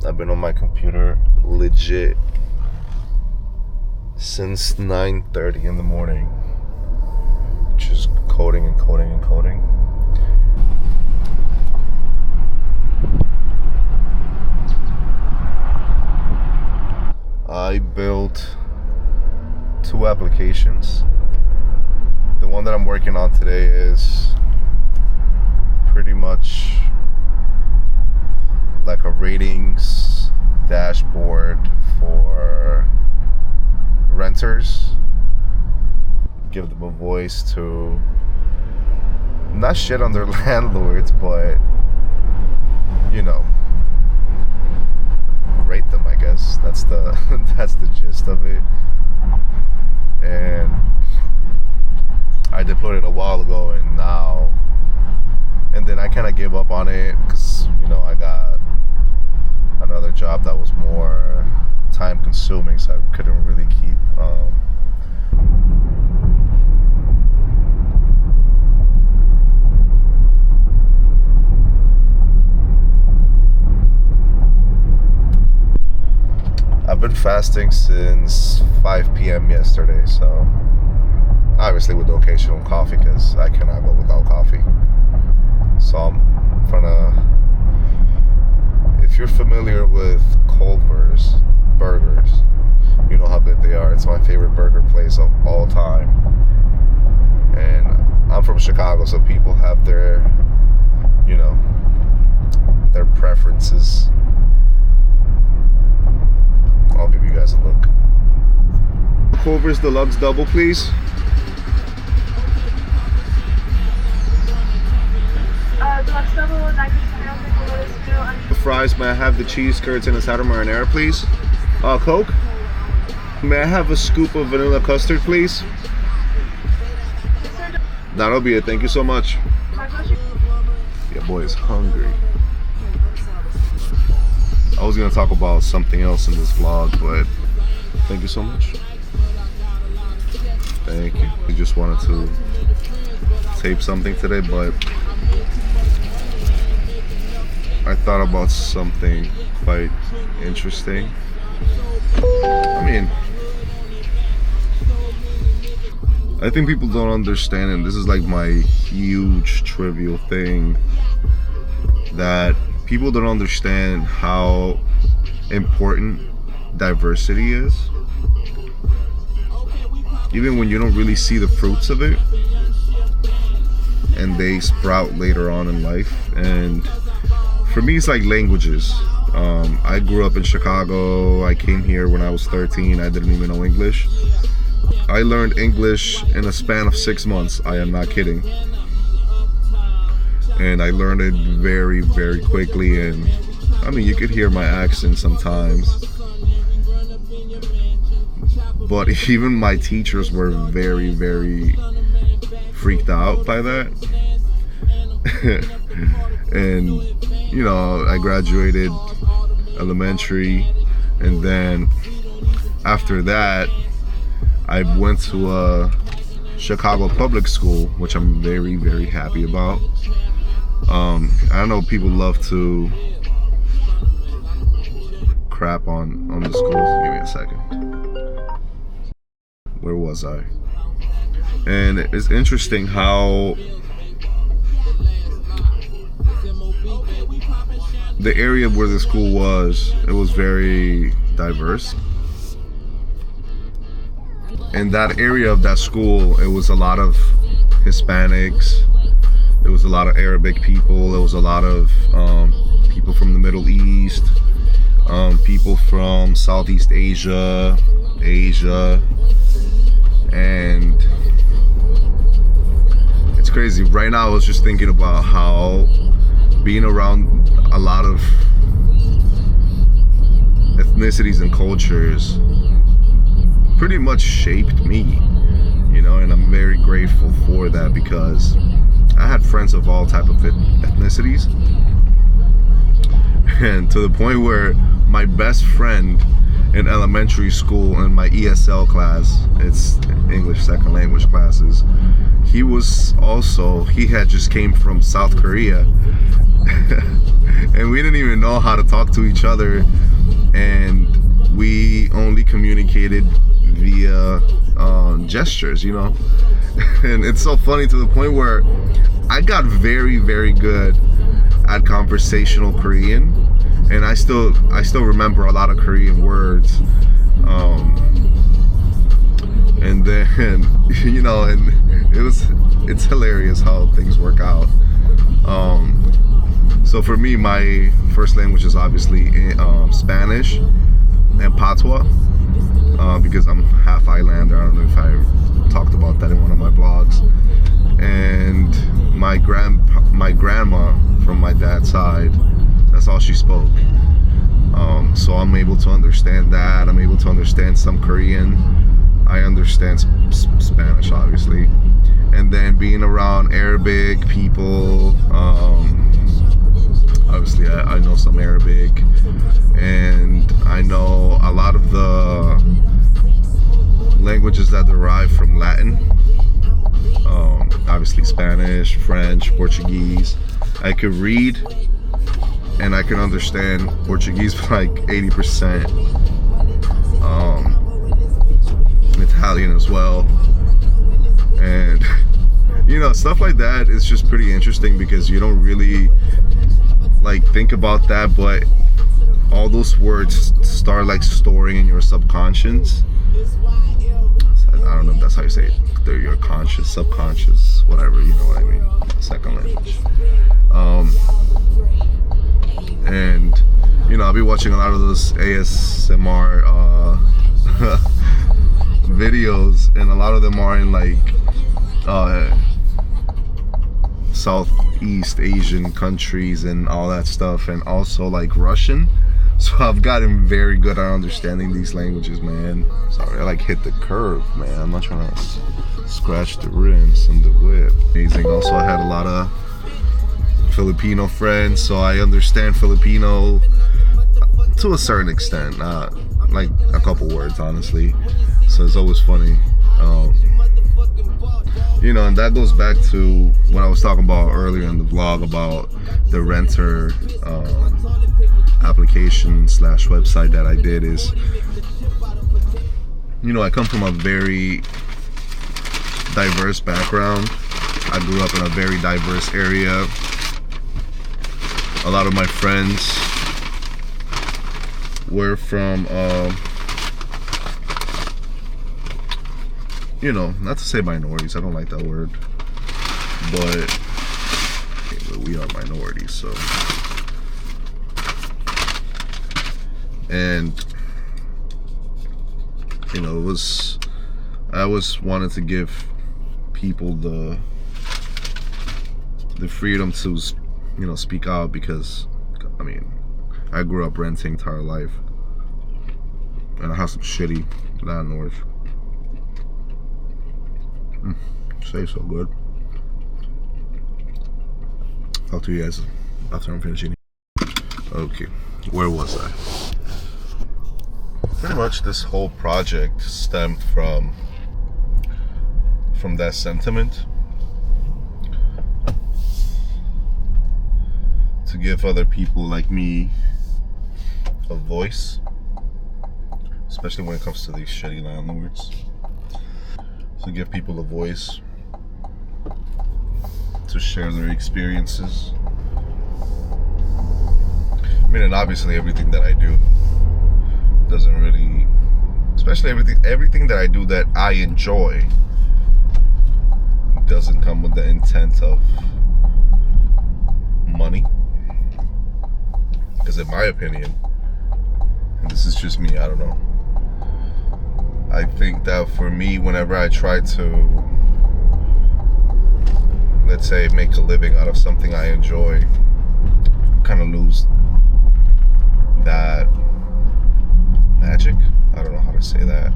I've been on my computer legit since 9:30 in the morning, just coding and coding and coding. I built 2 applications. The one that I'm working on today is pretty much like a ratings dashboard for renters. Give them a voice to not shit on their landlords, but you know, rate them, I guess. That's the that's the gist of it. And I deployed it a while ago, and then I kind of gave up on it because, you know, I got another job that was more time consuming, so I couldn't really keep I've been fasting since 5 p.m. yesterday, so obviously with the occasional coffee, because I cannot go without coffee. So I'm gonna, if you're familiar with Culver's burgers, you know how good they are. It's my favorite burger place of all time. And I'm from Chicago, so people have their, you know, their preferences. I'll give you guys a look. Culver's Deluxe Double, please. Deluxe Double, the fries, may I have the cheese curds and a cider marinara, please? Coke? May I have a scoop of vanilla custard, please? That'll be it. Thank you so much. Your boy is hungry. I was gonna talk about something else in this vlog, but thank you so much. Thank you. We just wanted to tape something today, but I thought about something quite interesting. I mean, I think people don't understand, and this is like my huge trivial thing, that people don't understand how important diversity is. Even when you don't really see the fruits of it, and they sprout later on in life. And for me, it's like languages. I grew up in Chicago. I came here when I was 13. I didn't even know English. I learned English in a span of 6 months. I am not kidding. And I learned it very, very quickly. And I mean, you could hear my accent sometimes. But even my teachers were very, very freaked out by that. And, you know, I graduated elementary, and then after that, I went to a Chicago public school, which I'm very, very happy about. I know people love to crap on the schools. Give me a second. Where was I? And it's interesting how the area where the school was, it was very diverse. In that area of that school, it was a lot of Hispanics, it was a lot of Arabic people, it was a lot of people from the Middle East, people from Southeast Asia, and it's crazy. Right now I was just thinking about how being around a lot of ethnicities and cultures pretty much shaped me, you know, and I'm very grateful for that, because I had friends of all type of ethnicities, and to the point where my best friend in elementary school in my ESL class, it's English second language classes, he had just came from South Korea. And we didn't even know how to talk to each other, and we only communicated via gestures, you know. And it's so funny to the point where I got very, very good at conversational Korean, and I still remember a lot of Korean words. And then, you know, and it's hilarious how things work out. So for me, my first language is obviously Spanish and Patois, because I'm half Islander. I don't know if I talked about that in one of my blogs. And my grandma from my dad's side, that's all she spoke. So I'm able to understand that. I'm able to understand some Korean. I understand Spanish, obviously. And then being around Arabic people, obviously I know some Arabic, and I know a lot of the languages that derive from Latin. Obviously Spanish, French, Portuguese. I could read and I can understand Portuguese for like 80%. Italian as well. And you know, stuff like that is just pretty interesting because you don't really like think about that, but all those words start like storing in your subconscious. I don't know if that's how you say it. They're your conscious, subconscious, whatever, you know what I mean. Second language. And you know, I'll be watching a lot of those ASMR videos, and a lot of them are in like Southeast Asian countries and all that stuff, and also like Russian. So I've gotten very good at understanding these languages, man. Sorry, I like hit the curve, man. I'm not trying to scratch the rims and the whip. Amazing. Also, I had a lot of Filipino friends, so I understand Filipino to a certain extent. Like a couple words, honestly. So it's always funny. You know, and that goes back to what I was talking about earlier in the vlog about the renter application / website that I did. Is, you know, I come from a very diverse background. I grew up in a very diverse area. A lot of my friends were from you know, not to say minorities, I don't like that word, but we are minorities, so. And you know, I always wanted to give people the freedom to, you know, speak out, because I mean, I grew up renting entire life, and I have some shitty landlords. Say so good. Talk to you guys after I'm finishing. Okay, where was I? Pretty much this whole project stemmed from that sentiment to give other people like me a voice, especially when it comes to these shitty landlords. To give people a voice to share their experiences. I mean, and obviously everything that I do doesn't really, especially everything that I do that I enjoy, doesn't come with the intent of money. Because in my opinion, and this is just me, I don't know, I think that for me, whenever I try to, let's say, make a living out of something I enjoy, I kind of lose that magic. I don't know how to say that.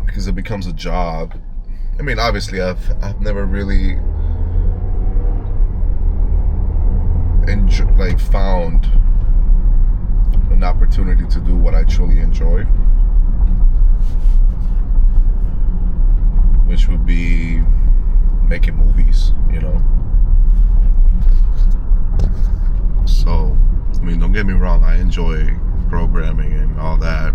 Because it becomes a job. I mean, obviously, I've never really found an opportunity to do what I truly enjoy. which would be making movies, you know. So, I mean, don't get me wrong, I enjoy programming and all that,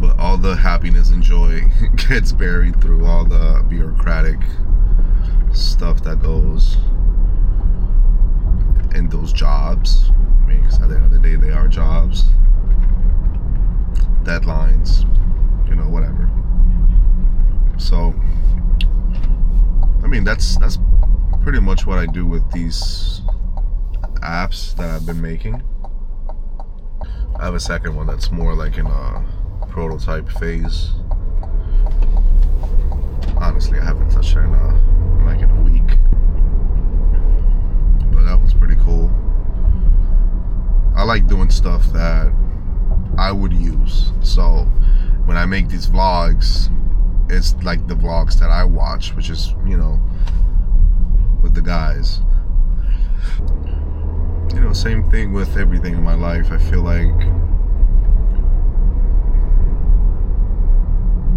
but all the happiness and joy gets buried through all the bureaucratic stuff that goes in those jobs. I mean, because at the end of the day, they are jobs, deadlines, you know, whatever. So, I mean, that's pretty much what I do with these apps that I've been making. I have a second one that's more like in a prototype phase. Honestly, I haven't touched it in a week, but that was pretty cool. I like doing stuff that I would use. So when I make these vlogs, it's like the vlogs that I watch, which is, you know, with the guys. You know, same thing with everything in my life. I feel like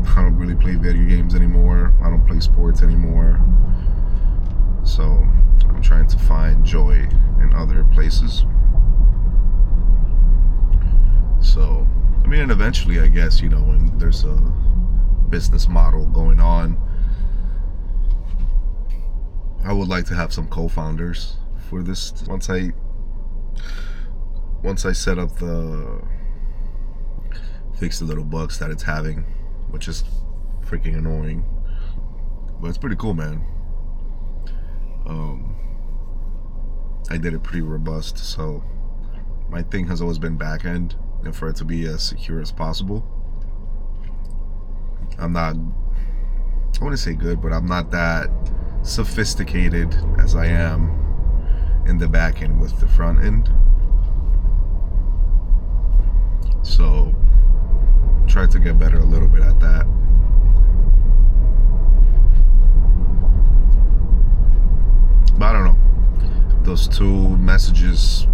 I don't really play video games anymore. I don't play sports anymore. So I'm trying to find joy in other places. So, I mean, and eventually, I guess, you know, when there's a business model going on, I would like to have some co-founders for this. Once I set up fix the little bugs that it's having, which is freaking annoying, but it's pretty cool, man. I did it pretty robust, so my thing has always been back end, and for it to be as secure as possible. I'm not, I wouldn't say good, but I'm not that sophisticated as I am in the back end with the front end. So try to get better a little bit at that. But I don't know, those two messages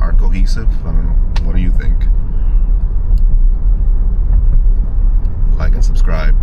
are cohesive. I don't know, what do you think? Like and subscribe.